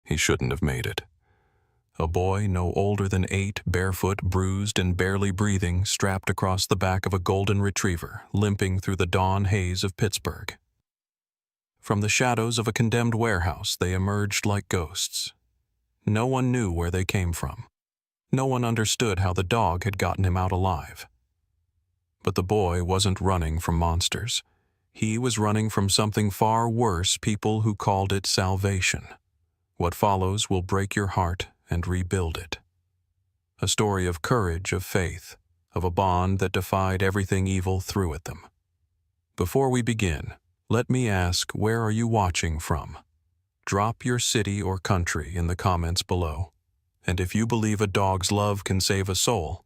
He shouldn't have made it. A boy no older than 8, barefoot, bruised, and barely breathing, strapped across the back of a golden retriever, limping through the dawn haze of Pittsburgh. From the shadows of a condemned warehouse, they emerged like ghosts. No one knew where they came from. No one understood how the dog had gotten him out alive. But the boy wasn't running from monsters. He was running from something far worse, people who called it salvation. What follows will break your heart and rebuild it. A story of courage, of faith, of a bond that defied everything evil threw at them. Before we begin, let me ask, where are you watching from? Drop your city or country in the comments below. And if you believe a dog's love can save a soul,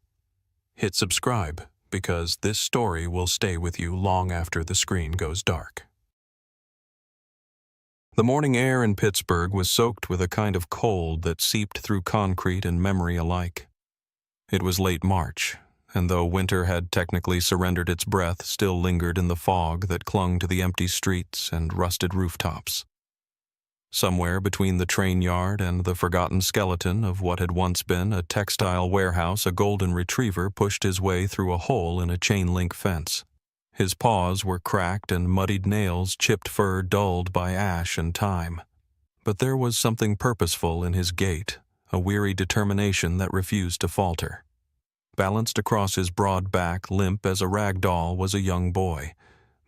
hit subscribe, because this story will stay with you long after the screen goes dark. The morning air in Pittsburgh was soaked with a kind of cold that seeped through concrete and memory alike. It was late March, and though winter had technically surrendered its breath, still lingered in the fog that clung to the empty streets and rusted rooftops. Somewhere between the train yard and the forgotten skeleton of what had once been a textile warehouse, a golden retriever pushed his way through a hole in a chain-link fence. His paws were cracked and muddied nails, chipped fur dulled by ash and time. But there was something purposeful in his gait, a weary determination that refused to falter. Balanced across his broad back, limp as a rag doll, was a young boy,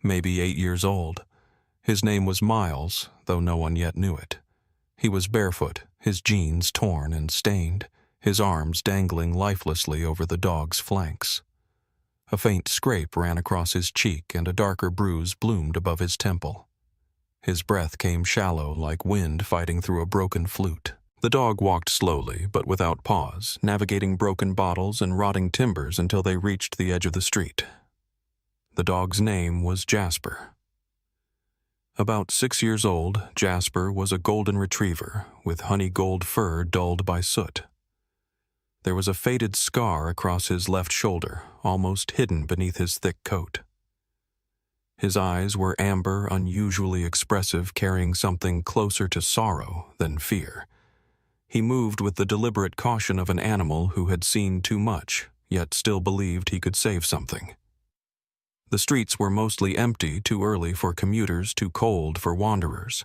maybe 8 years old. His name was Miles, though no one yet knew it. He was barefoot, his jeans torn and stained, his arms dangling lifelessly over the dog's flanks. A faint scrape ran across his cheek and a darker bruise bloomed above his temple. His breath came shallow like wind fighting through a broken flute. The dog walked slowly, but without pause, navigating broken bottles and rotting timbers until they reached the edge of the street. The dog's name was Jasper. About 6 years old, Jasper was a golden retriever with honey gold fur dulled by soot. There was a faded scar across his left shoulder, almost hidden beneath his thick coat. His eyes were amber, unusually expressive, carrying something closer to sorrow than fear. He moved with the deliberate caution of an animal who had seen too much, yet still believed he could save something. The streets were mostly empty, too early for commuters, too cold for wanderers.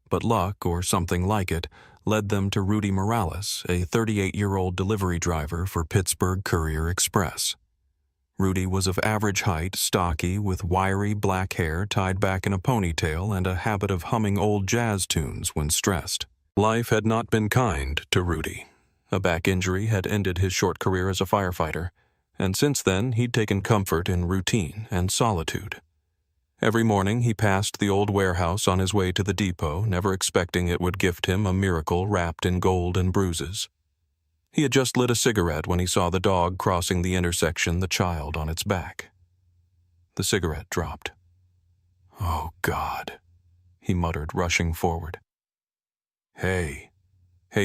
But luck, or something like it, led them to Rudy Morales, a 38-year-old delivery driver for Pittsburgh Courier Express. Rudy was of average height, stocky, with wiry black hair tied back in a ponytail and a habit of humming old jazz tunes when stressed. Life had not been kind to Rudy. A back injury had ended his short career as a firefighter, and since then he'd taken comfort in routine and solitude. Every morning he passed the old warehouse on his way to the depot, never expecting it would gift him a miracle wrapped in gold and bruises. He had just lit a cigarette when he saw the dog crossing the intersection, the child on its back. The cigarette dropped. "Oh, God," he muttered, rushing forward. Hey,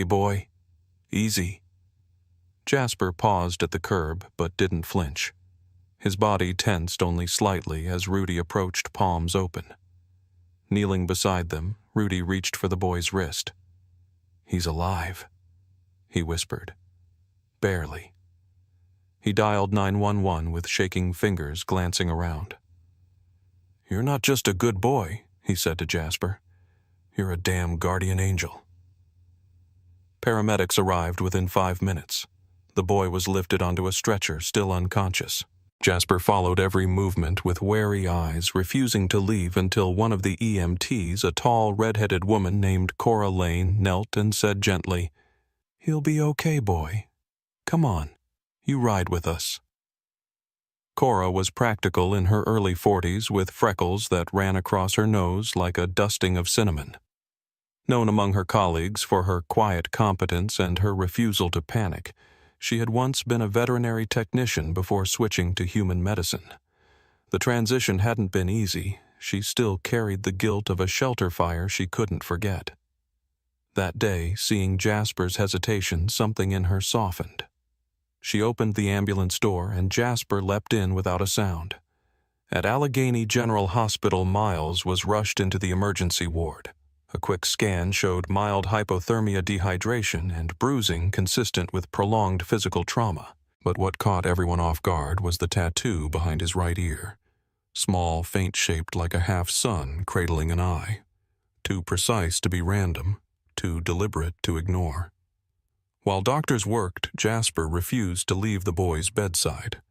boy, easy." Jasper paused at the curb, but didn't flinch. His body tensed only slightly as Rudy approached, palms open. Kneeling beside them, Rudy reached for the boy's wrist. "He's alive," he whispered. "Barely." He dialed 911 with shaking fingers, glancing around. "You're not just a good boy," he said to Jasper. "You're a damn guardian angel." Paramedics arrived within 5 minutes. The boy was lifted onto a stretcher, still unconscious. Jasper followed every movement with wary eyes, refusing to leave until one of the EMTs, a tall, red-headed woman named Cora Lane, knelt and said gently, "He'll be okay, boy. Come on, you ride with us." Cora was practical in her early 40s with freckles that ran across her nose like a dusting of cinnamon. Known among her colleagues for her quiet competence and her refusal to panic, she had once been a veterinary technician before switching to human medicine. The transition hadn't been easy. She still carried the guilt of a shelter fire she couldn't forget. That day, seeing Jasper's hesitation, something in her softened. She opened the ambulance door, and Jasper leapt in without a sound. At Allegheny General Hospital, Miles was rushed into the emergency ward. A quick scan showed mild hypothermia, dehydration, and bruising consistent with prolonged physical trauma. But what caught everyone off guard was the tattoo behind his right ear. Small, faint-shaped like a half-sun cradling an eye. Too precise to be random, too deliberate to ignore. While doctors worked, Jasper refused to leave the boy's bedside.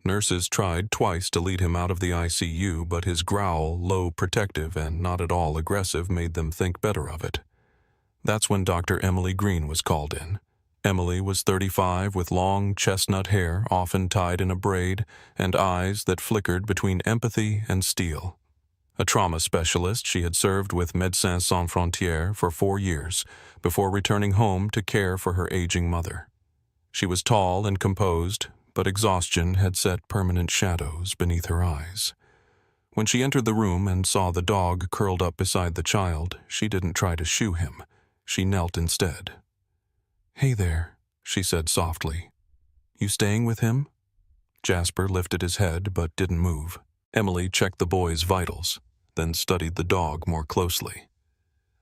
Nurses tried twice to lead him out of the ICU, but his growl, low, protective, and not at all aggressive, made them think better of it. That's when Dr. Emily Green was called in. Emily was 35 with long chestnut hair, often tied in a braid, and eyes that flickered between empathy and steel. A trauma specialist, she had served with Médecins Sans Frontières for 4 years before returning home to care for her aging mother. She was tall and composed, but exhaustion had set permanent shadows beneath her eyes. When she entered the room and saw the dog curled up beside the child, she didn't try to shoo him. She knelt instead. "Hey there," she said softly. "You staying with him?" Jasper lifted his head but didn't move. Emily checked the boy's vitals, then studied the dog more closely.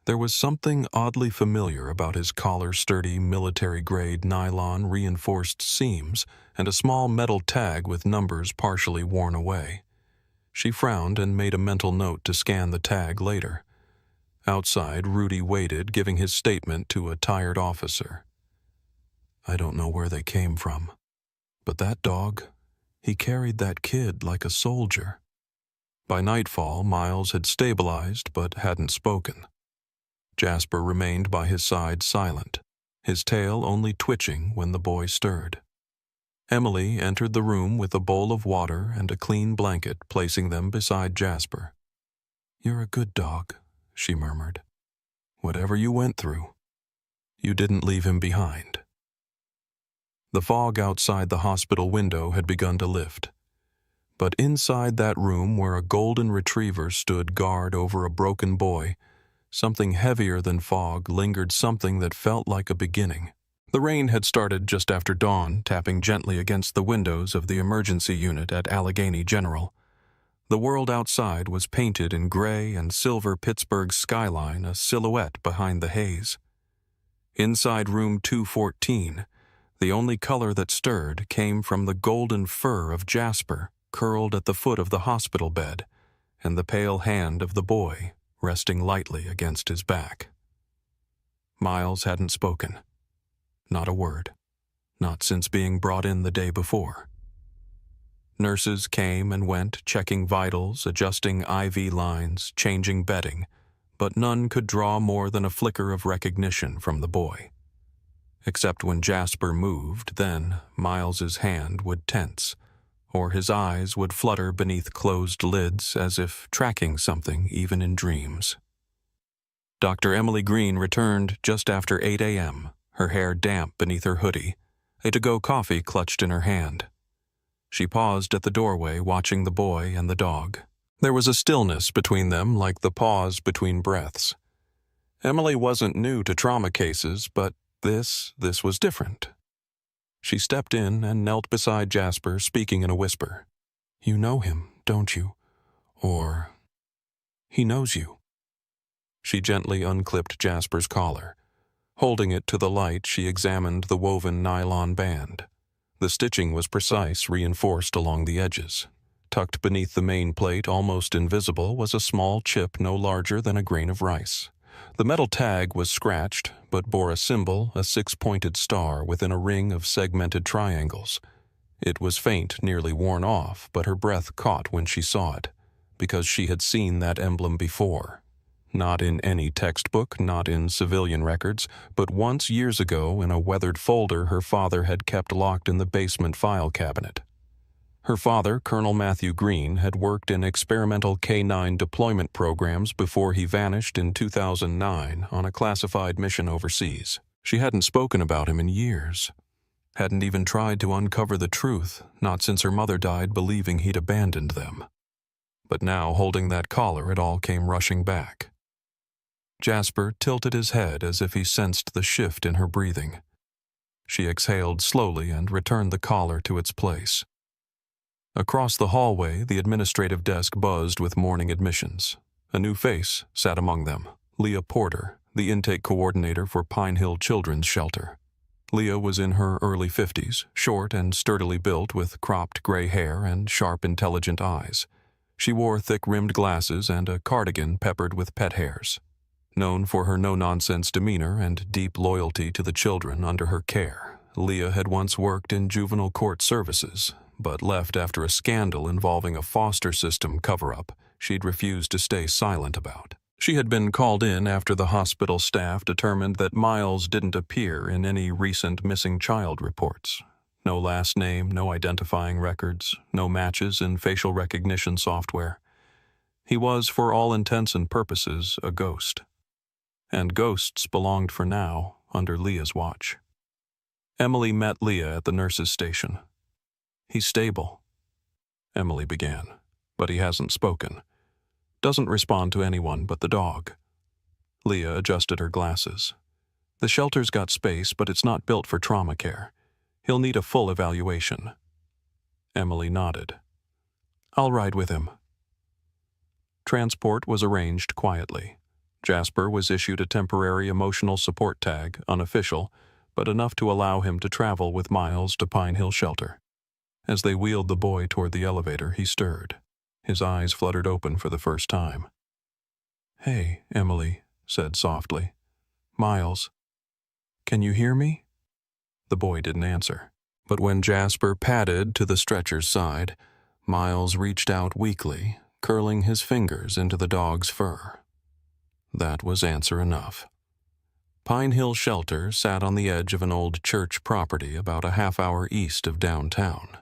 There was something oddly familiar about his collar-sturdy, military-grade nylon reinforced seams and a small metal tag with numbers partially worn away. She frowned and made a mental note to scan the tag later. Outside, Rudy waited, giving his statement to a tired officer. "I don't know where they came from, but that dog, he carried that kid like a soldier." By nightfall, Miles had stabilized but hadn't spoken. Jasper remained by his side silent, his tail only twitching when the boy stirred. Emily entered the room with a bowl of water and a clean blanket, placing them beside Jasper. "You're a good dog," she murmured. "Whatever you went through, you didn't leave him behind." The fog outside the hospital window had begun to lift. But inside that room where a golden retriever stood guard over a broken boy, something heavier than fog lingered, something that felt like a beginning. The rain had started just after dawn, tapping gently against the windows of the emergency unit at Allegheny General. The world outside was painted in gray and silver, Pittsburgh's skyline a silhouette behind the haze. Inside room 214, the only color that stirred came from the golden fur of Jasper, curled at the foot of the hospital bed, and the pale hand of the boy resting lightly against his back. Miles hadn't spoken. Not a word. Not since being brought in the day before. Nurses came and went, checking vitals, adjusting IV lines, changing bedding, but none could draw more than a flicker of recognition from the boy. Except when Jasper moved, then Miles's hand would tense, or his eyes would flutter beneath closed lids as if tracking something even in dreams. Dr. Emily Green returned just after 8 a.m., her hair damp beneath her hoodie, a to-go coffee clutched in her hand. She paused at the doorway, watching the boy and the dog. There was a stillness between them, like the pause between breaths. Emily wasn't new to trauma cases, but this was different. She stepped in and knelt beside Jasper, speaking in a whisper. "You know him, don't you? Or he knows you." She gently unclipped Jasper's collar. Holding it to the light, she examined the woven nylon band. The stitching was precise, reinforced along the edges. Tucked beneath the main plate, almost invisible, was a small chip no larger than a grain of rice. The metal tag was scratched, but bore a symbol, a 6-pointed star within a ring of segmented triangles. It was faint, nearly worn off, but her breath caught when she saw it, because she had seen that emblem before. Not in any textbook, not in civilian records, but once years ago in a weathered folder her father had kept locked in the basement file cabinet. Her father, Colonel Matthew Green, had worked in experimental K-9 deployment programs before he vanished in 2009 on a classified mission overseas. She hadn't spoken about him in years. Hadn't even tried to uncover the truth, not since her mother died believing he'd abandoned them. But now, holding that collar, it all came rushing back. Jasper tilted his head as if he sensed the shift in her breathing. She exhaled slowly and returned the collar to its place. Across the hallway, the administrative desk buzzed with morning admissions. A new face sat among them, Leah Porter, the intake coordinator for Pine Hill Children's Shelter. Leah was in her early 50s, short and sturdily built with cropped gray hair and sharp, intelligent eyes. She wore thick-rimmed glasses and a cardigan peppered with pet hairs. Known for her no-nonsense demeanor and deep loyalty to the children under her care, Leah had once worked in juvenile court services, but left after a scandal involving a foster system cover-up she'd refused to stay silent about. She had been called in after the hospital staff determined that Miles didn't appear in any recent missing child reports. No last name, no identifying records, no matches in facial recognition software. He was, for all intents and purposes, a ghost. And ghosts belonged for now under Leah's watch. Emily met Leah at the nurse's station. "He's stable," Emily began, "but he hasn't spoken. Doesn't respond to anyone but the dog." Leah adjusted her glasses. "The shelter's got space, but it's not built for trauma care. He'll need a full evaluation." Emily nodded. "I'll ride with him." Transport was arranged quietly. Jasper was issued a temporary emotional support tag, unofficial, but enough to allow him to travel with Miles to Pine Hill Shelter. As they wheeled the boy toward the elevator, he stirred. His eyes fluttered open for the first time. "Hey," Emily said softly. "Miles, can you hear me?" The boy didn't answer, but when Jasper padded to the stretcher's side, Miles reached out weakly, curling his fingers into the dog's fur. That was answer enough. Pine Hill Shelter sat on the edge of an old church property about a half-hour east of downtown.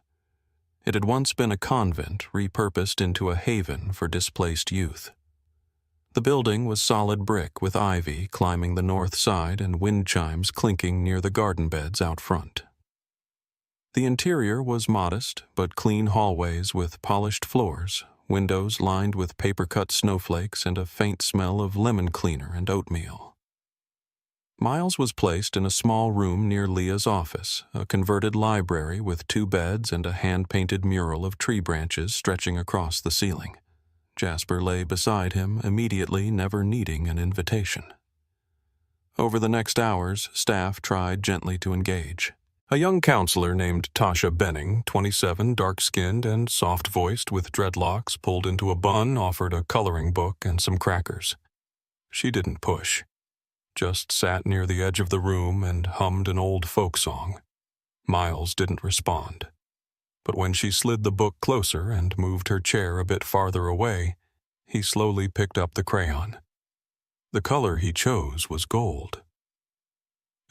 It had once been a convent repurposed into a haven for displaced youth. The building was solid brick with ivy climbing the north side and wind chimes clinking near the garden beds out front. The interior was modest but clean hallways with polished floors, windows lined with paper-cut snowflakes, and a faint smell of lemon cleaner and oatmeal. Miles was placed in a small room near Leah's office, a converted library with 2 beds and a hand-painted mural of tree branches stretching across the ceiling. Jasper lay beside him, immediately never needing an invitation. Over the next hours, staff tried gently to engage. A young counselor named Tasha Benning, 27, dark-skinned and soft-voiced with dreadlocks pulled into a bun, offered a coloring book and some crackers. She didn't push, just sat near the edge of the room and hummed an old folk song. Miles didn't respond, but when she slid the book closer and moved her chair a bit farther away, he slowly picked up the crayon. The color he chose was gold.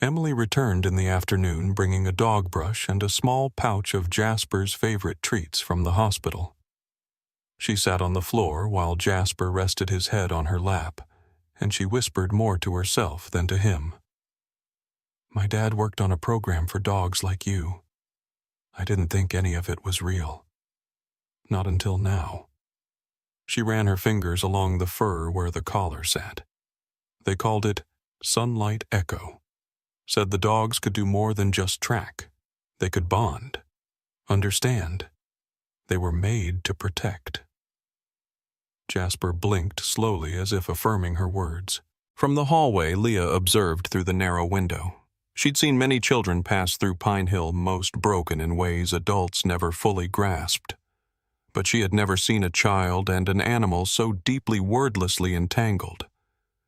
Emily returned in the afternoon bringing a dog brush and a small pouch of Jasper's favorite treats from the hospital. She sat on the floor while Jasper rested his head on her lap, and she whispered more to herself than to him. "My dad worked on a program for dogs like you. I didn't think any of it was real. Not until now." She ran her fingers along the fur where the collar sat. They called it Sunlight Echo. Said the dogs could do more than just track. They could bond, understand. They were made to protect. Jasper blinked slowly as if affirming her words. From the hallway, Leah observed through the narrow window. She'd seen many children pass through Pine Hill, most broken in ways adults never fully grasped. But she had never seen a child and an animal so deeply wordlessly entangled.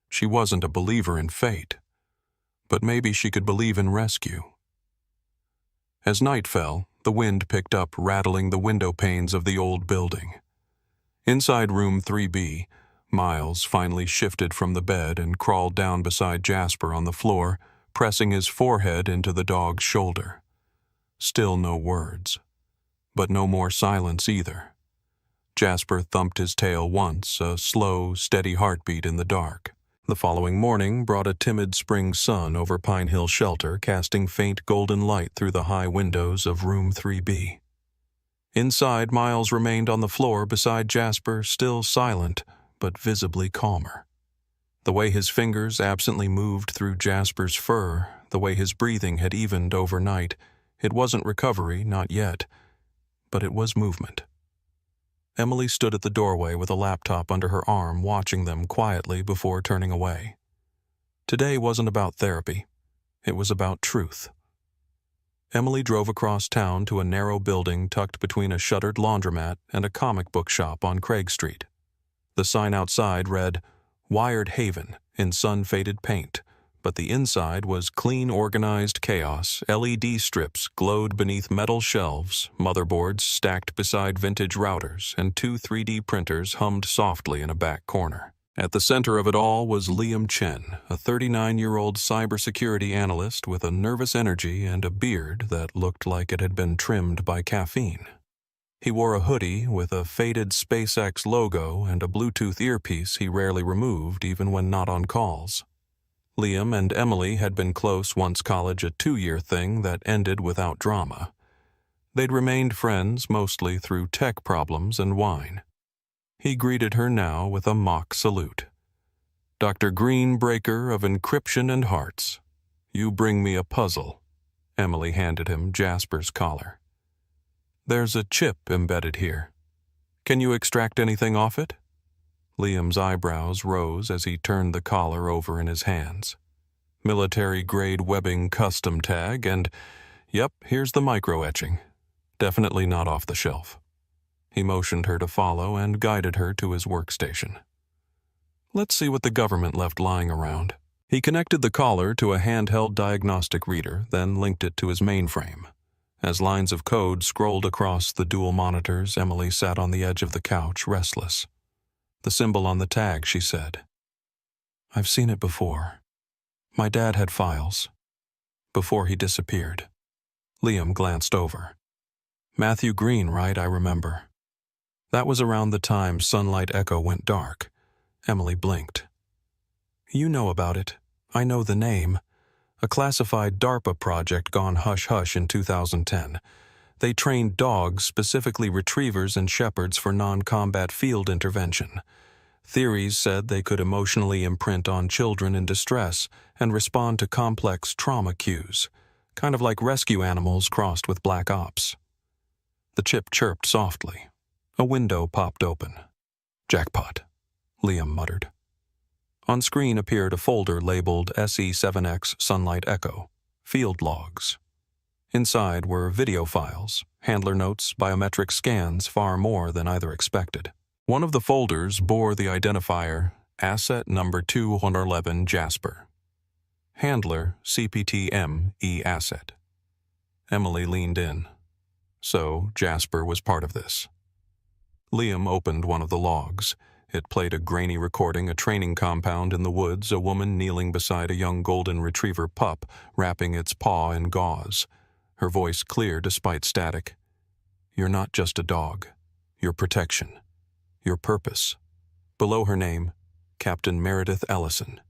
She wasn't a believer in fate, but maybe she could believe in rescue. As night fell, the wind picked up, rattling the window panes of the old building. Inside room 3B, Miles finally shifted from the bed and crawled down beside Jasper on the floor, pressing his forehead into the dog's shoulder. Still no words, but no more silence either. Jasper thumped his tail once, a slow, steady heartbeat in the dark. The following morning brought a timid spring sun over Pine Hill Shelter, casting faint golden light through the high windows of room 3B. Inside, Miles remained on the floor beside Jasper, still silent, but visibly calmer. The way his fingers absently moved through Jasper's fur, the way his breathing had evened overnight, it wasn't recovery, not yet, but it was movement. Emily stood at the doorway with a laptop under her arm, watching them quietly before turning away. Today wasn't about therapy. It was about truth. Emily drove across town to a narrow building tucked between a shuttered laundromat and a comic book shop on Craig Street. The sign outside read, "Wired Haven," in sun-faded paint, but the inside was clean, organized chaos. LED strips glowed beneath metal shelves, motherboards stacked beside vintage routers, and 2 3D printers hummed softly in a back corner. At the center of it all was Liam Chen, a 39-year-old cybersecurity analyst with a nervous energy and a beard that looked like it had been trimmed by caffeine. He wore a hoodie with a faded SpaceX logo and a Bluetooth earpiece he rarely removed even when not on calls. Liam and Emily had been close once college, a 2-year thing that ended without drama. They'd remained friends mostly through tech problems and wine. He greeted her now with a mock salute. "Dr. Green, breaker of encryption and hearts. You bring me a puzzle." Emily handed him Jasper's collar. "There's a chip embedded here. Can you extract anything off it?" Liam's eyebrows rose as he turned the collar over in his hands. "Military-grade webbing custom tag and, yep, here's the micro-etching. Definitely not off the shelf." He motioned her to follow and guided her to his workstation. "Let's see what the government left lying around." He connected the collar to a handheld diagnostic reader, then linked it to his mainframe. As lines of code scrolled across the dual monitors, Emily sat on the edge of the couch, restless. "The symbol on the tag," she said. "I've seen it before. My dad had files. Before he disappeared." Liam glanced over. "Matthew Green, right? I remember. That was around the time Sunlight Echo went dark." Emily blinked. "You know about it. I know the name. A classified DARPA project gone hush-hush in 2010. They trained dogs, specifically retrievers and shepherds, for non-combat field intervention. Theories said they could emotionally imprint on children in distress and respond to complex trauma cues, kind of like rescue animals crossed with black ops." The chip chirped softly. A window popped open. "Jackpot," Liam muttered. On screen appeared a folder labeled SE7X Sunlight Echo, Field Logs. Inside were video files, handler notes, biometric scans, far more than either expected. One of the folders bore the identifier Asset Number 211 Jasper. Handler CPT-M E Asset. Emily leaned in. So Jasper was part of this. Liam opened one of the logs. It played a grainy recording, a training compound in the woods, a woman kneeling beside a young golden retriever pup, wrapping its paw in gauze. Her voice clear despite static. "You're not just a dog. Your protection. Your purpose." Below her name, Captain Meredith Ellison.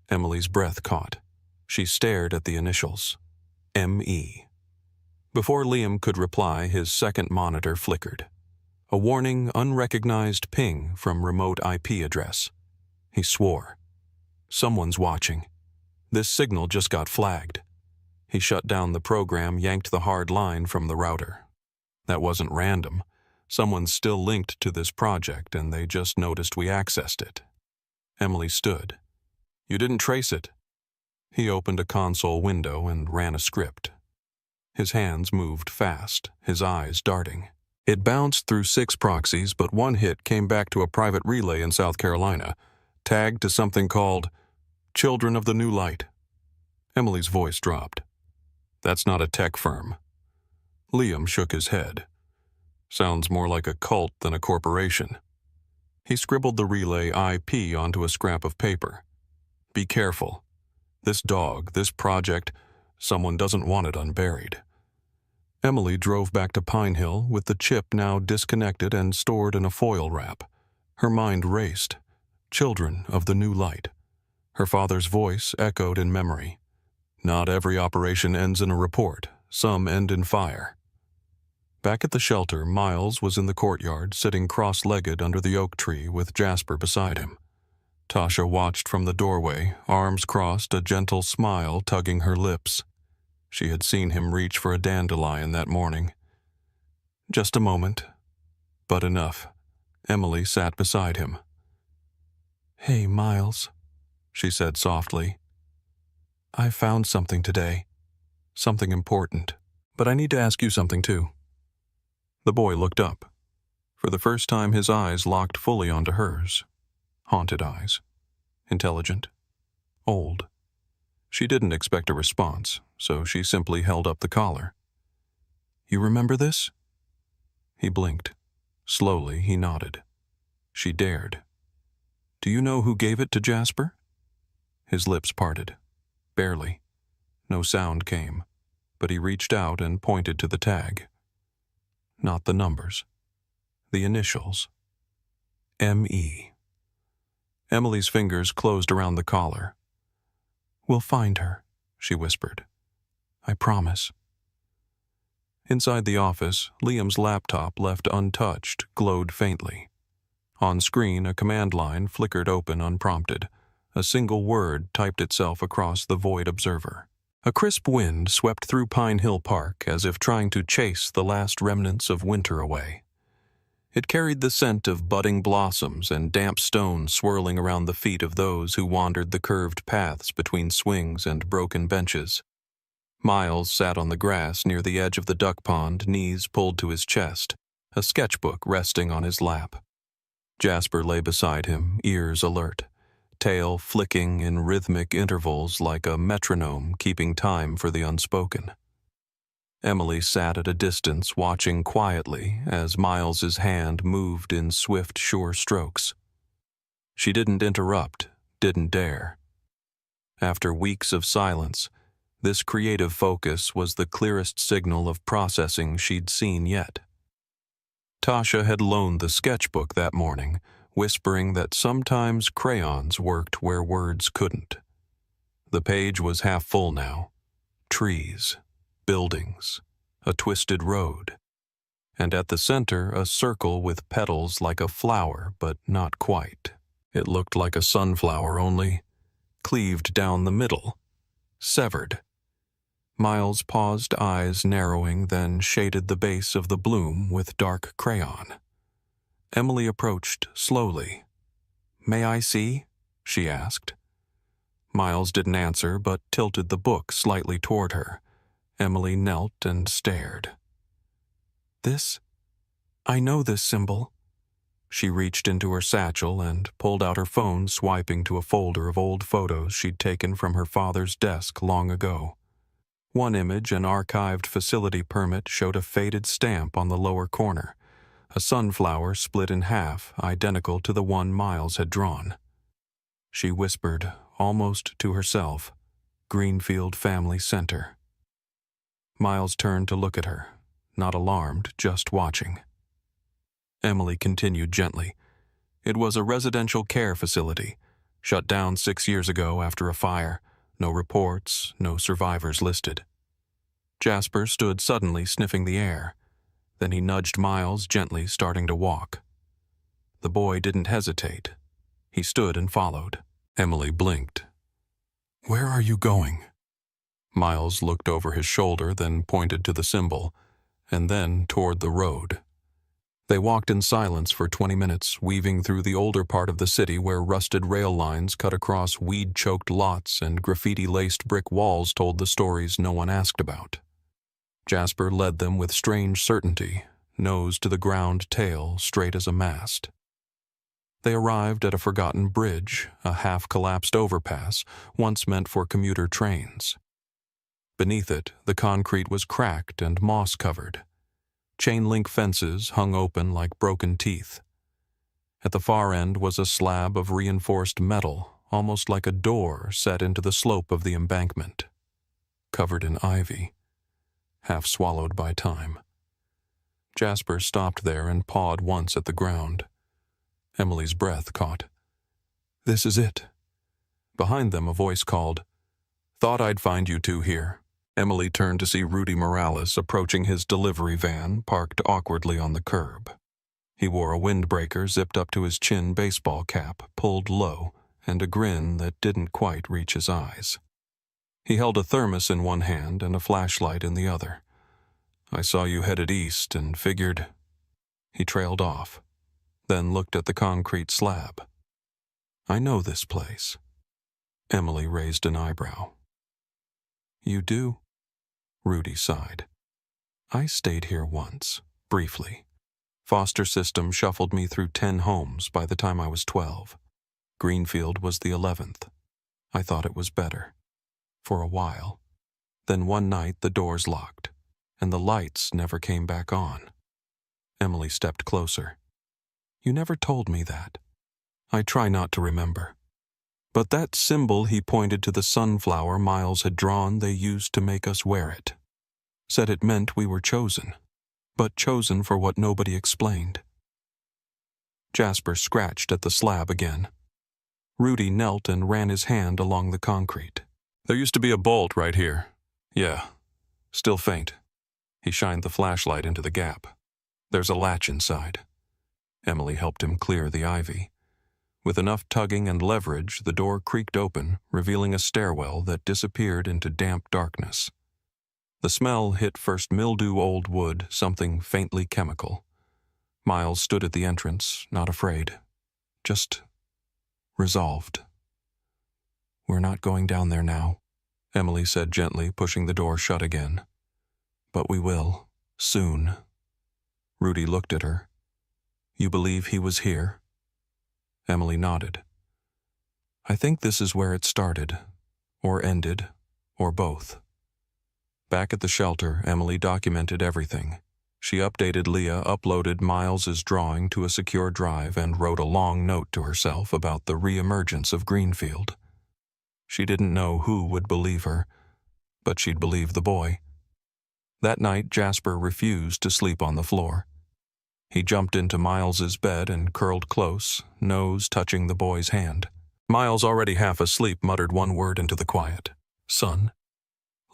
Emily's breath caught. She stared at the initials. M.E. Before Liam could reply, his second monitor flickered. A warning, unrecognized ping from remote IP address. He swore. Someone's watching. This signal just got flagged. He shut down the program, yanked the hard line from the router. That wasn't random. Someone's still linked to this project, and they just noticed we accessed it. Emily stood. "You didn't trace it." He opened a console window and ran a script. His hands moved fast, his eyes darting. It bounced through 6 proxies, but one hit came back to a private relay in South Carolina, tagged to something called Children of the New Light. Emily's voice dropped. "That's not a tech firm." Liam shook his head. "Sounds more like a cult than a corporation." He scribbled the relay IP onto a scrap of paper. "Be careful. This dog, this project, someone doesn't want it unburied." Emily drove back to Pine Hill with the chip now disconnected and stored in a foil wrap. Her mind raced. Children of the New Light. Her father's voice echoed in memory. Not every operation ends in a report. Some end in fire. Back at the shelter, Miles was in the courtyard, sitting cross-legged under the oak tree with Jasper beside him. Tasha watched from the doorway, arms crossed, a gentle smile tugging her lips. She had seen him reach for a dandelion that morning. Just a moment, but enough. Emily sat beside him. "Hey, Miles," she said softly. "I found something today. Something important. But I need to ask you something too." The boy looked up. For the first time, his eyes locked fully onto hers. Haunted eyes. Intelligent. Old. She didn't expect a response, so she simply held up the collar. "You remember this?" He blinked. Slowly, he nodded. She dared. "Do you know who gave it to Jasper?" His lips parted. Barely. No sound came, but he reached out and pointed to the tag. Not the numbers. The initials. M.E. Emily's fingers closed around the collar. "We'll find her," she whispered. "I promise." Inside the office, Liam's laptop, left untouched, glowed faintly. On screen, a command line flickered open unprompted. A single word typed itself across the void observer. A crisp wind swept through Pine Hill Park as if trying to chase the last remnants of winter away. It carried the scent of budding blossoms and damp stones swirling around the feet of those who wandered the curved paths between swings and broken benches. Miles sat on the grass near the edge of the duck pond, knees pulled to his chest, a sketchbook resting on his lap. Jasper lay beside him, ears alert, tail flicking in rhythmic intervals like a metronome keeping time for the unspoken. Emily sat at a distance watching quietly as Miles's hand moved in swift, sure strokes. She didn't interrupt, didn't dare. After weeks of silence, this creative focus was the clearest signal of processing she'd seen yet. Tasha had loaned the sketchbook that morning, whispering that sometimes crayons worked where words couldn't. The page was half full now. Trees, buildings, a twisted road, and at the center a circle with petals like a flower, but not quite. It looked like a sunflower, only cleaved down the middle, severed. Miles paused, eyes narrowing, then shaded the base of the bloom with dark crayon. Emily approached slowly. "May I see?" she asked. Miles didn't answer, but tilted the book slightly toward her. Emily knelt and stared. "This? I know this symbol." She reached into her satchel and pulled out her phone, swiping to a folder of old photos she'd taken from her father's desk long ago. One image, an archived facility permit, showed a faded stamp on the lower corner, a sunflower split in half, identical to the one Miles had drawn. She whispered, almost to herself, "Greenfield Family Center." Miles turned to look at her, not alarmed, just watching. Emily continued gently. It was a residential care facility, shut down 6 years ago after a fire. No reports, no survivors listed. Jasper stood suddenly sniffing the air. Then he nudged Miles, gently starting to walk. The boy didn't hesitate. He stood and followed. Emily blinked. "Where are you going?" Miles looked over his shoulder, then pointed to the symbol, and then toward the road. They walked in silence for 20 minutes, weaving through the older part of the city where rusted rail lines cut across weed-choked lots and graffiti-laced brick walls told the stories no one asked about. Jasper led them with strange certainty, nose to the ground, tail straight as a mast. They arrived at a forgotten bridge, a half-collapsed overpass, once meant for commuter trains. Beneath it, the concrete was cracked and moss-covered. Chain-link fences hung open like broken teeth. At the far end was a slab of reinforced metal, almost like a door set into the slope of the embankment. Covered in ivy, half swallowed by time. Jasper stopped there and pawed once at the ground. Emily's breath caught. "This is it." Behind them a voice called, "Thought I'd find you two here." Emily turned to see Rudy Morales approaching his delivery van, parked awkwardly on the curb. He wore a windbreaker zipped up to his chin baseball cap, pulled low, and a grin that didn't quite reach his eyes. He held a thermos in one hand and a flashlight in the other. "I saw you headed east and figured..." He trailed off. then looked at the concrete slab. "I know this place." Emily raised an eyebrow. "You do?" Rudy sighed. "I stayed here once, briefly. Foster system shuffled me through 10 homes by the time I was 12. Greenfield was the 11th. I thought it was better. For a while. Then one night the doors locked, and the lights never came back on." Emily stepped closer. "You never told me that. I try not to remember. But that symbol," he pointed to the sunflower Miles had drawn, "they used to make us wear it. Said it meant we were chosen, but chosen for what nobody explained." Jasper scratched at the slab again. Rudy knelt and ran his hand along the concrete. "There used to be a bolt right here. Yeah. Still faint." He shined the flashlight into the gap. "There's a latch inside." Emily helped him clear the ivy. With enough tugging and leverage, the door creaked open, revealing a stairwell that disappeared into damp darkness. The smell hit first mildew old wood, something faintly chemical. Miles stood at the entrance, not afraid. Just resolved. "We're not going down there now," Emily said gently, pushing the door shut again. "But we will, soon." Rudy looked at her. "You believe he was here?" Emily nodded. "I think this is where it started, or ended, or both." Back at the shelter, Emily documented everything. She updated Leah, uploaded Miles's drawing to a secure drive, and wrote a long note to herself about the re-emergence of Greenfield. She didn't know who would believe her, but she'd believe the boy. That night, Jasper refused to sleep on the floor. He jumped into Miles's bed and curled close, nose touching the boy's hand. Miles, already half asleep, muttered one word into the quiet. "Sun.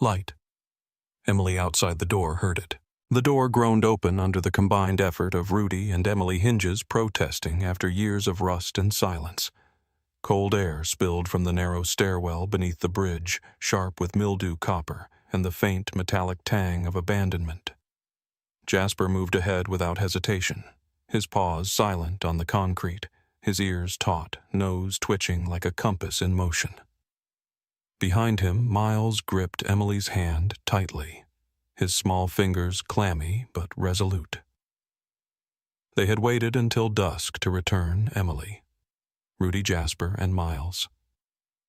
Light." Emily outside the door heard it. The door groaned open under the combined effort of Rudy and Emily hinges protesting after years of rust and silence. Cold air spilled from the narrow stairwell beneath the bridge, sharp with mildew copper and the faint metallic tang of abandonment. Jasper moved ahead without hesitation, his paws silent on the concrete, his ears taut, nose twitching like a compass in motion. Behind him, Miles gripped Emily's hand tightly, his small fingers clammy but resolute. They had waited until dusk to return Emily, Rudy, Jasper, and Miles.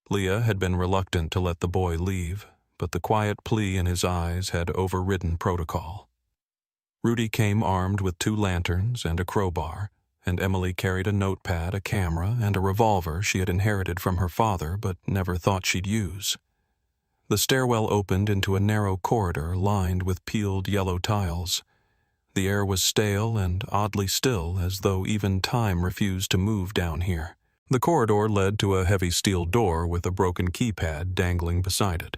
Leah had been reluctant to let the boy leave, but the quiet plea in his eyes had overridden protocol. Rudy came armed with 2 lanterns and a crowbar, and Emily carried a notepad, a camera, and a revolver she had inherited from her father but never thought she'd use. The stairwell opened into a narrow corridor lined with peeled yellow tiles. The air was stale and oddly still, as though even time refused to move down here. The corridor led to a heavy steel door with a broken keypad dangling beside it.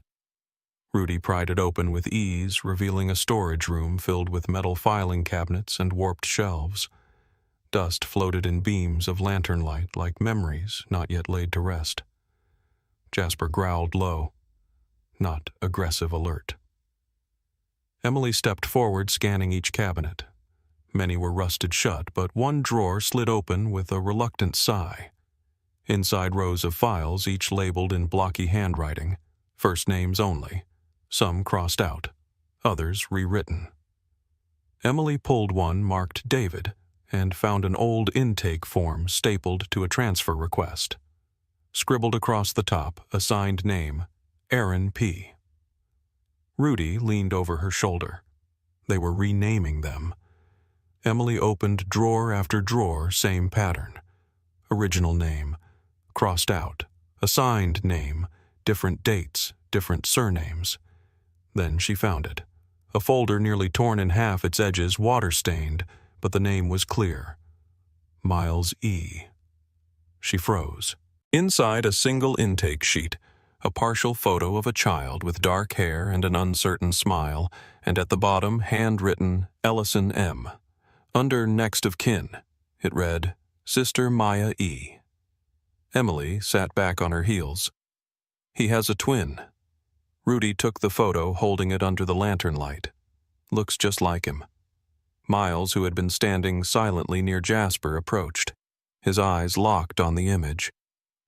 Rudy pried it open with ease, revealing a storage room filled with metal filing cabinets and warped shelves. Dust floated in beams of lantern light like memories not yet laid to rest. Jasper growled low, not aggressive alert. Emily stepped forward, scanning each cabinet. Many were rusted shut, but one drawer slid open with a reluctant sigh. Inside rows of files, each labeled in blocky handwriting, first names only, some crossed out, others rewritten. Emily pulled one marked David and found an old intake form stapled to a transfer request. Scribbled across the top, a signed name, Aaron P. Rudy leaned over her shoulder. They were renaming them. Emily opened drawer after drawer, same pattern. Original name, crossed out, assigned name, different dates, different surnames. Then she found it. A folder nearly torn in half, its edges water-stained, but the name was clear. Miles E. She froze. Inside a single intake sheet, a partial photo of a child with dark hair and an uncertain smile, and at the bottom, handwritten Ellison M. Under next of kin, it read, Sister Maya E. Emily sat back on her heels. He has a twin. Rudy took the photo, holding it under the lantern light. Looks just like him. Miles, who had been standing silently near Jasper, approached. His eyes locked on the image,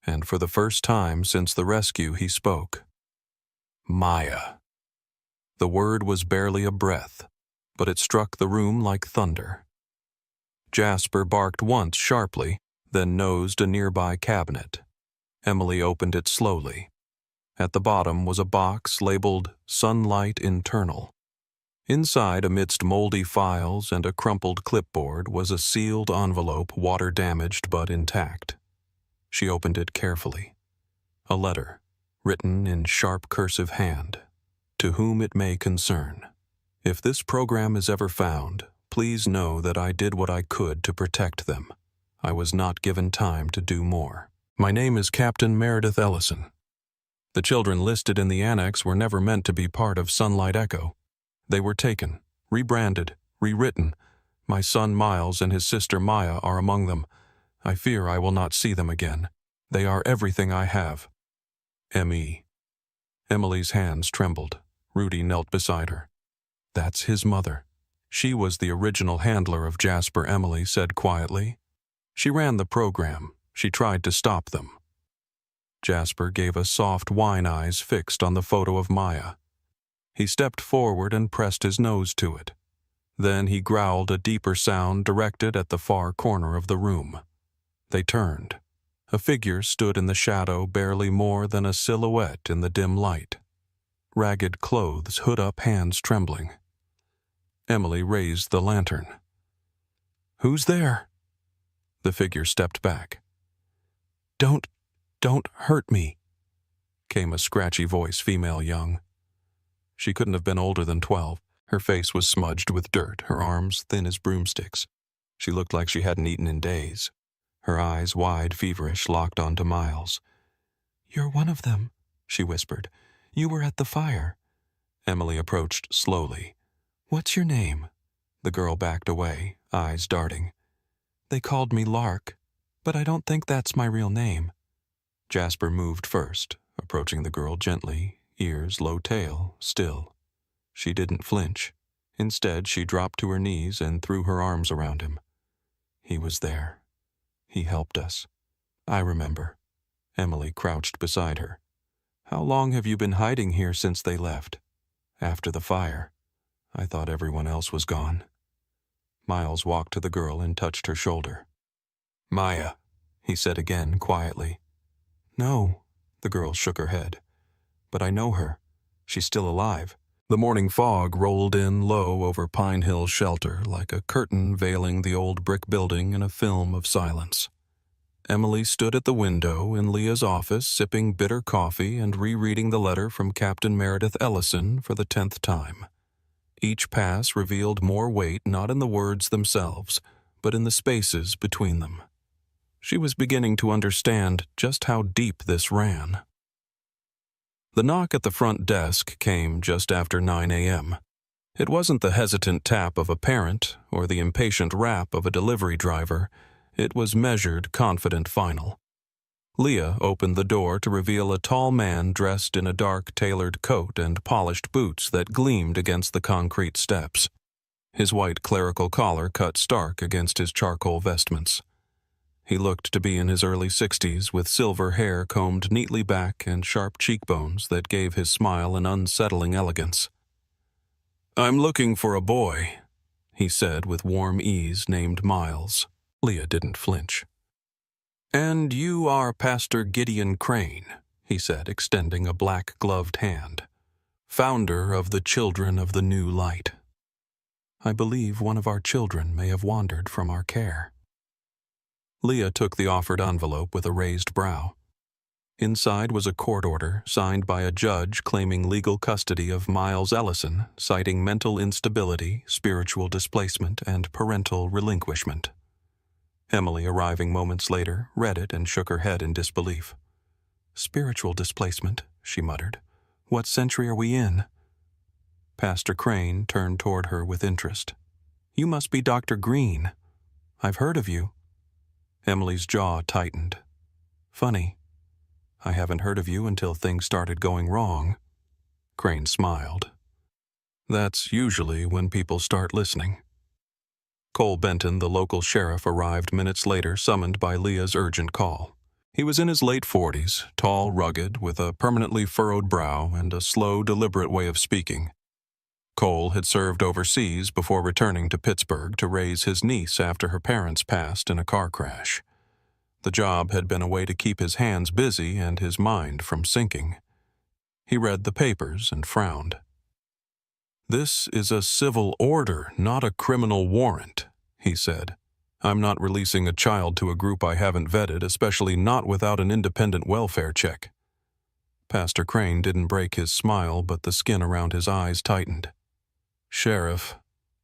and for the first time since the rescue he spoke. Maya. The word was barely a breath, but it struck the room like thunder. Jasper barked once sharply, then nosed a nearby cabinet. Emily opened it slowly. At the bottom was a box labeled Sunlight Internal. Inside, amidst moldy files and a crumpled clipboard, was a sealed envelope, water-damaged but intact. She opened it carefully. A letter, written in sharp cursive hand. To whom it may concern. If this program is ever found, please know that I did what I could to protect them. I was not given time to do more. My name is Captain Meredith Ellison. The children listed in the annex were never meant to be part of Sunlight Echo. They were taken, rebranded, rewritten. My son Miles and his sister Maya are among them. I fear I will not see them again. They are everything I have. M.E. Emily's hands trembled. Rudy knelt beside her. That's his mother. She was the original handler of Jasper, Emily said quietly. She ran the program. She tried to stop them. Jasper gave us soft wine eyes fixed on the photo of Maya. He stepped forward and pressed his nose to it. Then he growled a deeper sound directed at the far corner of the room. They turned. A figure stood in the shadow, barely more than a silhouette in the dim light. Ragged clothes, hood up, hands trembling. Emily raised the lantern. Who's there? The figure stepped back. Don't hurt me, came a scratchy voice, female young. She couldn't have been older than 12. Her face was smudged with dirt, her arms thin as broomsticks. She looked like she hadn't eaten in days. Her eyes, wide, feverish, locked onto Miles. You're one of them, she whispered. You were at the fire. Emily approached slowly. What's your name? The girl backed away, eyes darting. They called me Lark, but I don't think that's my real name. Jasper moved first, approaching the girl gently, ears low tail, still. She didn't flinch. Instead, she dropped to her knees and threw her arms around him. He was there. He helped us. I remember. Emily crouched beside her. How long have you been hiding here since they left? After the fire. I thought everyone else was gone. Miles walked to the girl and touched her shoulder. Maya, he said again, quietly. No, the girl shook her head. But I know her. She's still alive. The morning fog rolled in low over Pine Hill Shelter like a curtain veiling the old brick building in a film of silence. Emily stood at the window in Leah's office, sipping bitter coffee and rereading the letter from Captain Meredith Ellison for the 10th time. Each pass revealed more weight not in the words themselves, but in the spaces between them. She was beginning to understand just how deep this ran. The knock at the front desk came just after 9 a.m. It wasn't the hesitant tap of a parent or the impatient rap of a delivery driver. It was measured, confident, final. Leah opened the door to reveal a tall man dressed in a dark tailored coat and polished boots that gleamed against the concrete steps. His white clerical collar cut stark against his charcoal vestments. He looked to be in his early 60s, with silver hair combed neatly back and sharp cheekbones that gave his smile an unsettling elegance. "I'm looking for a boy," he said with warm ease, named Miles. Leah didn't flinch. "And you are Pastor Gideon Crane," he said, extending a black-gloved hand. "Founder of the Children of the New Light." "I believe one of our children may have wandered from our care." Leah took the offered envelope with a raised brow. Inside was a court order signed by a judge claiming legal custody of Miles Ellison, citing mental instability, spiritual displacement, and parental relinquishment. Emily, arriving moments later, read it and shook her head in disbelief. "Spiritual displacement," she muttered. "What century are we in?" Pastor Crane turned toward her with interest. "You must be Dr. Green. I've heard of you." Emily's jaw tightened. "Funny. I haven't heard of you until things started going wrong." Crane smiled. "That's usually when people start listening." Cole Benton, the local sheriff, arrived minutes later, summoned by Leah's urgent call. He was in his late 40s, tall, rugged, with a permanently furrowed brow and a slow, deliberate way of speaking. Cole had served overseas before returning to Pittsburgh to raise his niece after her parents passed in a car crash. The job had been a way to keep his hands busy and his mind from sinking. He read the papers and frowned. "This is a civil order, not a criminal warrant," he said. "I'm not releasing a child to a group I haven't vetted, especially not without an independent welfare check." Pastor Crane didn't break his smile, but the skin around his eyes tightened. "Sheriff,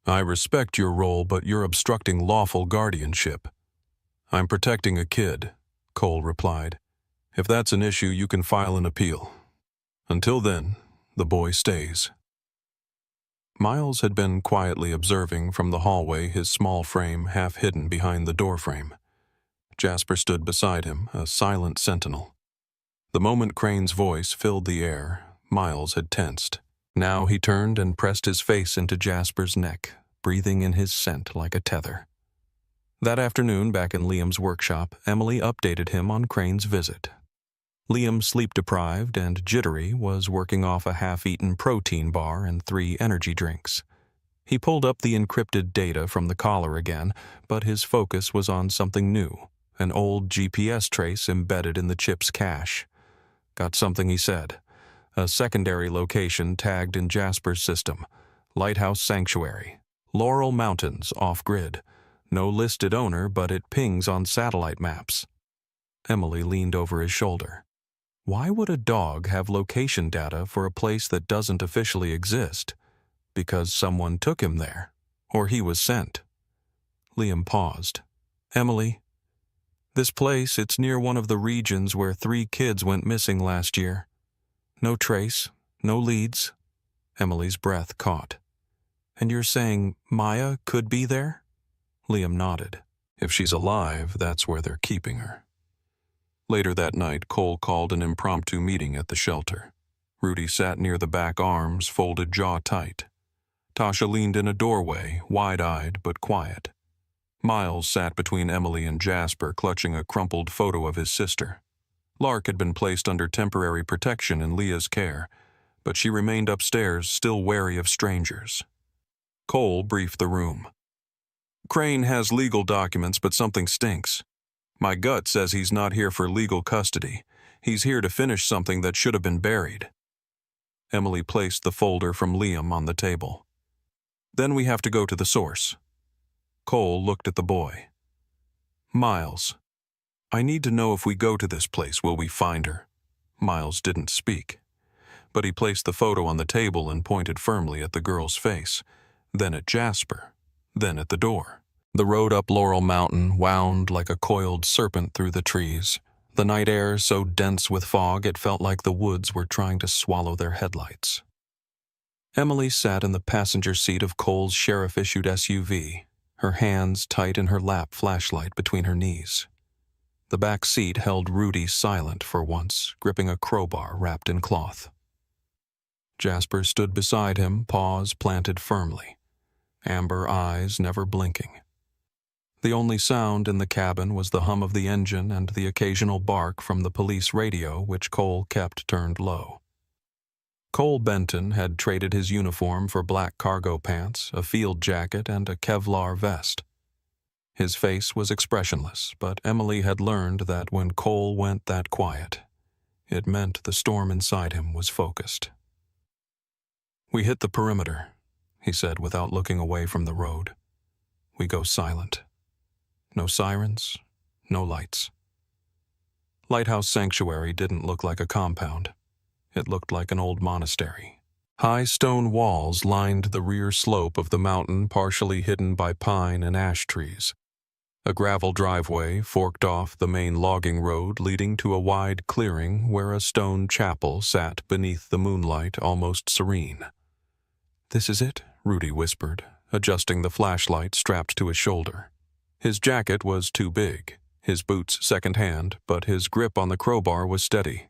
I respect your role, but you're obstructing lawful guardianship." "I'm protecting a kid," Cole replied. "If that's an issue, you can file an appeal. Until then, the boy stays." Miles had been quietly observing from the hallway, his small frame half hidden behind the doorframe. Jasper stood beside him, a silent sentinel. The moment Crane's voice filled the air, Miles had tensed. Now he turned and pressed his face into Jasper's neck, breathing in his scent like a tether. That afternoon, back in Liam's workshop, Emily updated him on Crane's visit. Liam, sleep-deprived and jittery, was working off a half-eaten protein bar and 3 energy drinks. He pulled up the encrypted data from the collar again, but his focus was on something new, an old GPS trace embedded in the chip's cache. "Got something," he said. "A secondary location tagged in Jasper's system. Lighthouse Sanctuary. Laurel Mountains, off-grid. No listed owner, but it pings on satellite maps." Emily leaned over his shoulder. Why would a dog have location data for a place that doesn't officially exist? Because someone took him there, or he was sent. Liam paused. "Emily, this place, it's near one of the regions where 3 kids went missing last year. No trace, no leads." Emily's breath caught. "And you're saying Maya could be there?" Liam nodded. "If she's alive, that's where they're keeping her." Later that night, Cole called an impromptu meeting at the shelter. Rudy sat near the back arms, folded jaw tight. Tasha leaned in a doorway, wide-eyed but quiet. Miles sat between Emily and Jasper, clutching a crumpled photo of his sister. Lark had been placed under temporary protection in Leah's care, but she remained upstairs, still wary of strangers. Cole briefed the room. "Crane has legal documents, but something stinks. My gut says he's not here for legal custody. He's here to finish something that should have been buried." Emily placed the folder from Liam on the table. "Then we have to go to the source." Cole looked at the boy. "Miles, I need to know if we go to this place, will we find her?" Miles didn't speak, but he placed the photo on the table and pointed firmly at the girl's face, then at Jasper, then at the door. The road up Laurel Mountain wound like a coiled serpent through the trees, the night air so dense with fog it felt like the woods were trying to swallow their headlights. Emily sat in the passenger seat of Cole's sheriff-issued SUV, her hands tight in her lap, flashlight between her knees. The back seat held Rudy silent for once, gripping a crowbar wrapped in cloth. Jasper stood beside him, paws planted firmly, amber eyes never blinking. The only sound in the cabin was the hum of the engine and the occasional bark from the police radio, which Cole kept turned low. Cole Benton had traded his uniform for black cargo pants, a field jacket, and a Kevlar vest. His face was expressionless, but Emily had learned that when Cole went that quiet, it meant the storm inside him was focused. "We hit the perimeter," he said without looking away from the road. "We go silent. No sirens, no lights." Lighthouse Sanctuary didn't look like a compound. It looked like an old monastery. High stone walls lined the rear slope of the mountain, partially hidden by pine and ash trees. A gravel driveway forked off the main logging road, leading to a wide clearing where a stone chapel sat beneath the moonlight, almost serene. "This is it," Rudy whispered, adjusting the flashlight strapped to his shoulder. His jacket was too big, his boots second-hand, but his grip on the crowbar was steady.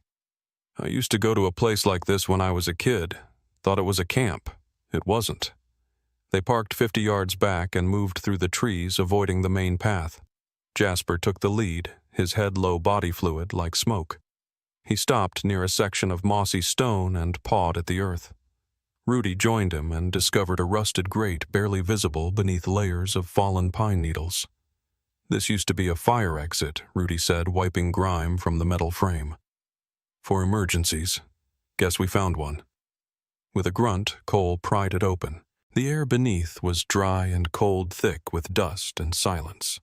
"I used to go to a place like this when I was a kid. Thought it was a camp. It wasn't." They parked 50 yards back and moved through the trees, avoiding the main path. Jasper took the lead, his head low body fluid like smoke. He stopped near a section of mossy stone and pawed at the earth. Rudy joined him and discovered a rusted grate barely visible beneath layers of fallen pine needles. "This used to be a fire exit," Rudy said, wiping grime from the metal frame. "For emergencies. Guess we found one." With a grunt, Cole pried it open. The air beneath was dry and cold, thick with dust and silence.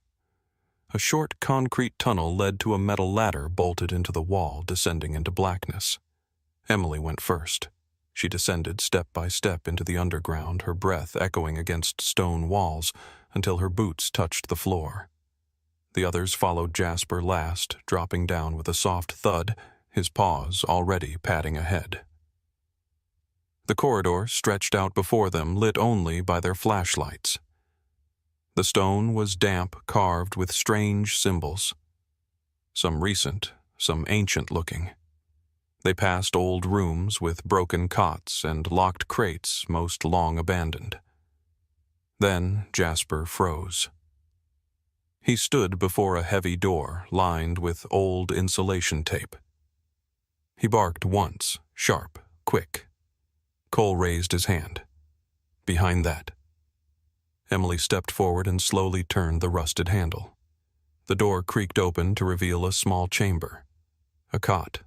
A short concrete tunnel led to a metal ladder bolted into the wall, descending into blackness. Emily went first. She descended step by step into the underground, her breath echoing against stone walls until her boots touched the floor. The others followed Jasper last, dropping down with a soft thud, his paws already padding ahead. The corridor stretched out before them, lit only by their flashlights. The stone was damp, carved with strange symbols. Some recent, some ancient-looking. They passed old rooms with broken cots and locked crates, most long abandoned. Then Jasper froze. He stood before a heavy door lined with old insulation tape. He barked once, sharp, quick. Cole raised his hand. Behind that. Emily stepped forward and slowly turned the rusted handle. The door creaked open to reveal a small chamber. A cot,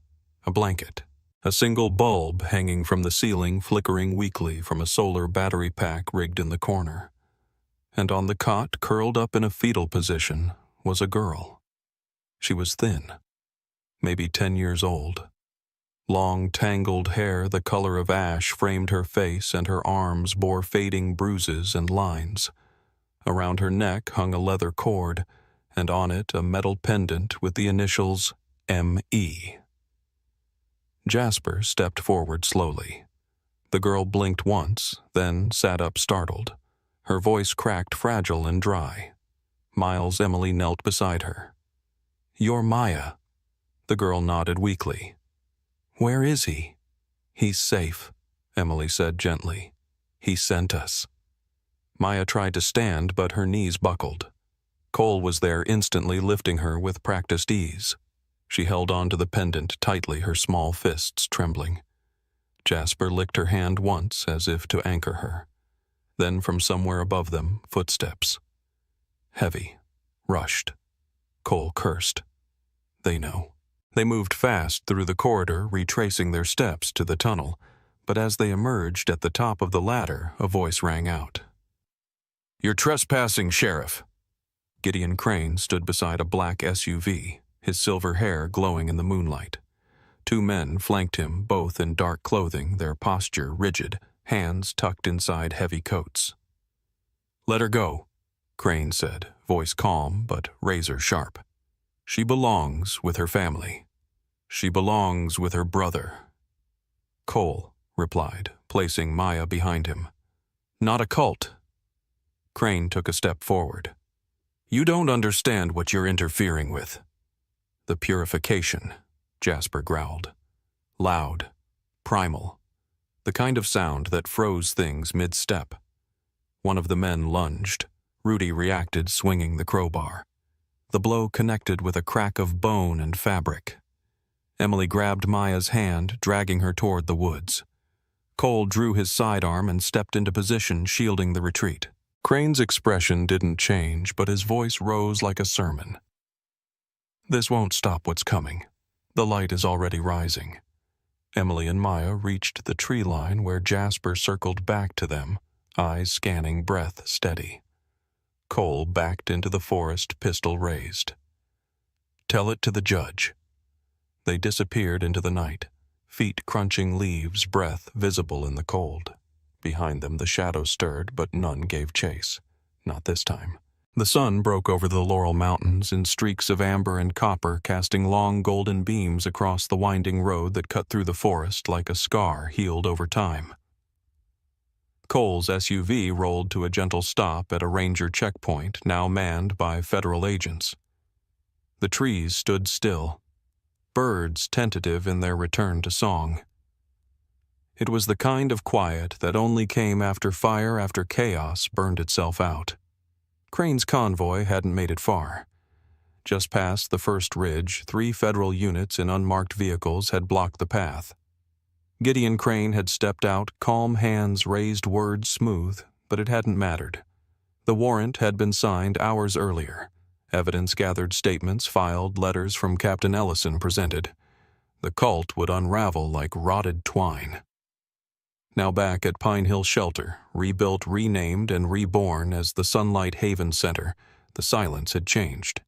a blanket, a single bulb hanging from the ceiling flickering weakly from a solar battery pack rigged in the corner. And on the cot, curled up in a fetal position, was a girl. She was thin, maybe 10 years old. Long, tangled hair the color of ash framed her face, and her arms bore fading bruises and lines. Around her neck hung a leather cord, and on it a metal pendant with the initials M.E. Jasper stepped forward slowly. The girl blinked once, then sat up startled. Her voice cracked, fragile and dry. Miles Emily knelt beside her. "You're Maya." The girl nodded weakly. "Where is he?" "He's safe," Emily said gently. "He sent us." Maya tried to stand, but her knees buckled. Cole was there instantly, lifting her with practiced ease. She held on to the pendant tightly, her small fists trembling. Jasper licked her hand once, as if to anchor her. Then from somewhere above them, footsteps. Heavy, rushed. Cole cursed. They know. They moved fast through the corridor, retracing their steps to the tunnel, but as they emerged at the top of the ladder, a voice rang out. "You're trespassing, Sheriff." Gideon Crane stood beside a black SUV, his silver hair glowing in the moonlight. 2 men flanked him, both in dark clothing, their posture rigid, hands tucked inside heavy coats. "Let her go," Crane said, voice calm but razor sharp. "She belongs with her family. She belongs with her brother." Cole replied, placing Maya behind him. "Not a cult." Crane took a step forward. "You don't understand what you're interfering with." "The purification," Jasper growled. Loud, primal, the kind of sound that froze things mid-step. One of the men lunged. Rudy reacted, swinging the crowbar. The blow connected with a crack of bone and fabric. Emily grabbed Maya's hand, dragging her toward the woods. Cole drew his sidearm and stepped into position, shielding the retreat. Crane's expression didn't change, but his voice rose like a sermon. "This won't stop what's coming. The light is already rising." Emily and Maya reached the tree line where Jasper circled back to them, eyes scanning, breath steady. Cole backed into the forest, pistol raised. "Tell it to the judge." They disappeared into the night, feet crunching leaves, breath visible in the cold. Behind them the shadows stirred, but none gave chase. Not this time. The sun broke over the Laurel Mountains in streaks of amber and copper, casting long golden beams across the winding road that cut through the forest like a scar healed over time. Cole's SUV rolled to a gentle stop at a ranger checkpoint, now manned by federal agents. The trees stood still, birds tentative in their return to song. It was the kind of quiet that only came after fire after chaos burned itself out. Crane's convoy hadn't made it far. Just past the first ridge, 3 federal units in unmarked vehicles had blocked the path. Gideon Crane had stepped out, calm hands raised, words smooth, but it hadn't mattered. The warrant had been signed hours earlier. Evidence gathered, statements filed, letters from Captain Ellison presented. The cult would unravel like rotted twine. Now back at Pine Hill Shelter, rebuilt, renamed, and reborn as the Sunlight Haven Center, the silence had changed.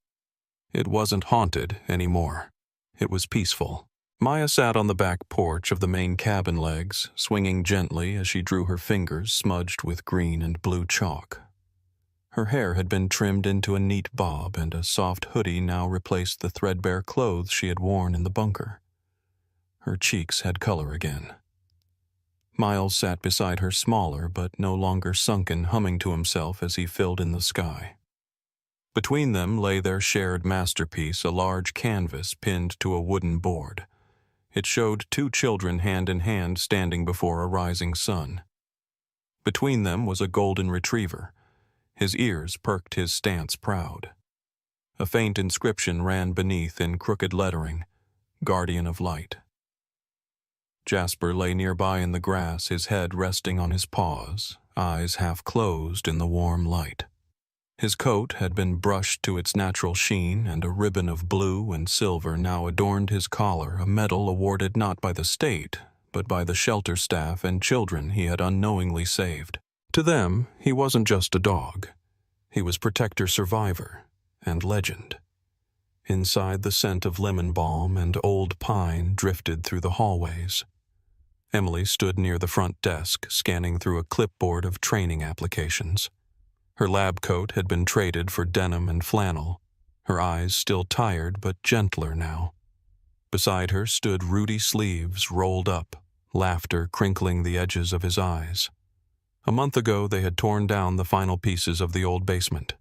It wasn't haunted anymore. It was peaceful. Maya sat on the back porch of the main cabin legs, swinging gently as she drew her fingers smudged with green and blue chalk. Her hair had been trimmed into a neat bob, and a soft hoodie now replaced the threadbare clothes she had worn in the bunker. Her cheeks had color again. Miles sat beside her, smaller but no longer sunken, humming to himself as he filled in the sky. Between them lay their shared masterpiece, a large canvas pinned to a wooden board. It showed 2 children hand in hand standing before a rising sun. Between them was a golden retriever. His ears perked his stance proud. A faint inscription ran beneath in crooked lettering, Guardian of Light. Jasper lay nearby in the grass, his head resting on his paws, eyes half closed in the warm light. His coat had been brushed to its natural sheen, and a ribbon of blue and silver now adorned his collar, a medal awarded not by the state, but by the shelter staff and children he had unknowingly saved. To them, he wasn't just a dog. He was protector, survivor, and legend. Inside, the scent of lemon balm and old pine drifted through the hallways. Emily stood near the front desk, scanning through a clipboard of training applications. Her lab coat had been traded for denim and flannel, her eyes still tired but gentler now. Beside her stood Rudy Sleeves, rolled up, laughter crinkling the edges of his eyes. A month ago they had torn down the final pieces of the old basement.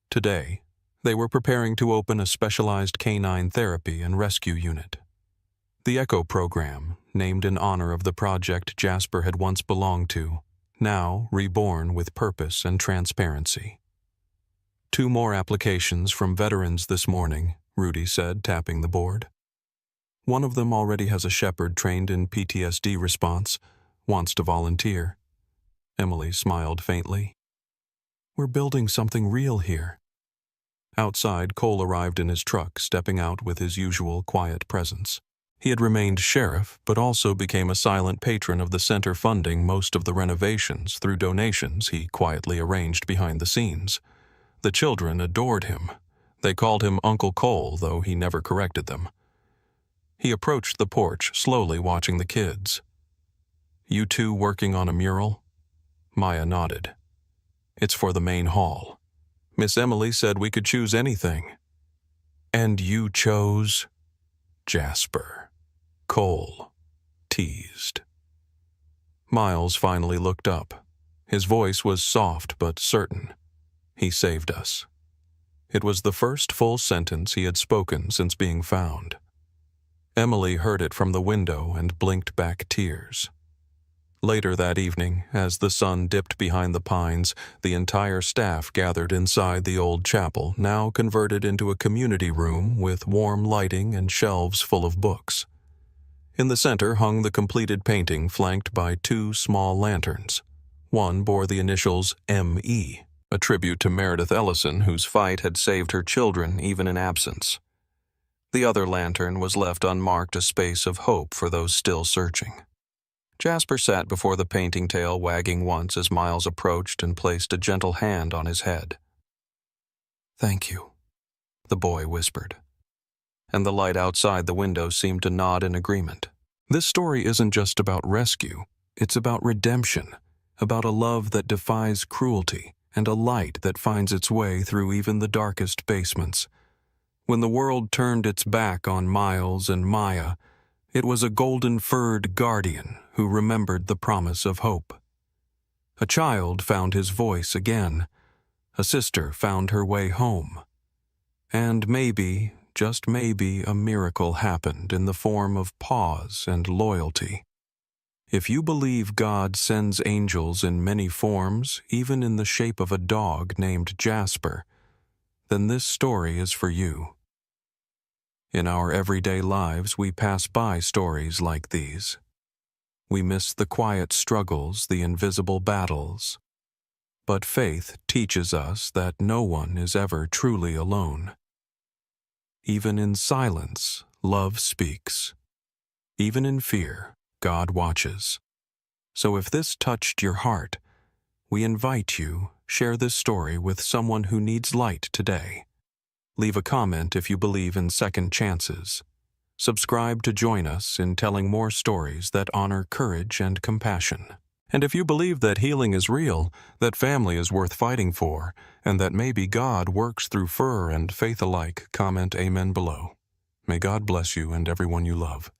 Today, they were preparing to open a specialized canine therapy and rescue unit. The Echo program, named in honor of the project Jasper had once belonged to, now reborn with purpose and transparency. 2 more applications from veterans this morning, Rudy said, tapping the board. One of them already has a shepherd trained in PTSD response, wants to volunteer. Emily smiled faintly. We're building something real here. Outside, Cole arrived in his truck, stepping out with his usual quiet presence. He had remained sheriff, but also became a silent patron of the center, funding most of the renovations through donations he quietly arranged behind the scenes. The children adored him. They called him Uncle Cole, though he never corrected them. He approached the porch, slowly watching the kids. You 2 working on a mural? Maya nodded. It's for the main hall. Miss Emily said we could choose anything. And you chose Jasper. Cole teased. Miles finally looked up. His voice was soft but certain. He saved us. It was the first full sentence he had spoken since being found. Emily heard it from the window and blinked back tears. Later that evening, as the sun dipped behind the pines, the entire staff gathered inside the old chapel, now converted into a community room with warm lighting and shelves full of books. In the center hung the completed painting, flanked by 2 small lanterns. One bore the initials M.E., a tribute to Meredith Ellison, whose fight had saved her children even in absence. The other lantern was left unmarked, a space of hope for those still searching. Jasper sat before the painting, tail wagging once as Miles approached and placed a gentle hand on his head. Thank you, the boy whispered. And the light outside the window seemed to nod in agreement. This story isn't just about rescue. It's about redemption, about a love that defies cruelty, and a light that finds its way through even the darkest basements. When the world turned its back on Miles and Maya, it was a golden-furred guardian who remembered the promise of hope. A child found his voice again. A sister found her way home. And maybe, just maybe, a miracle happened in the form of pause and loyalty. If you believe God sends angels in many forms, even in the shape of a dog named Jasper, then this story is for you. In our everyday lives, we pass by stories like these. We miss the quiet struggles, the invisible battles. But faith teaches us that no one is ever truly alone. Even in silence, love speaks. Even in fear, God watches. So if this touched your heart, we invite you, share this story with someone who needs light today. Leave a comment if you believe in second chances. Subscribe to join us in telling more stories that honor courage and compassion. And if you believe that healing is real, that family is worth fighting for, and that maybe God works through fur and faith alike, comment Amen below. May God bless you and everyone you love.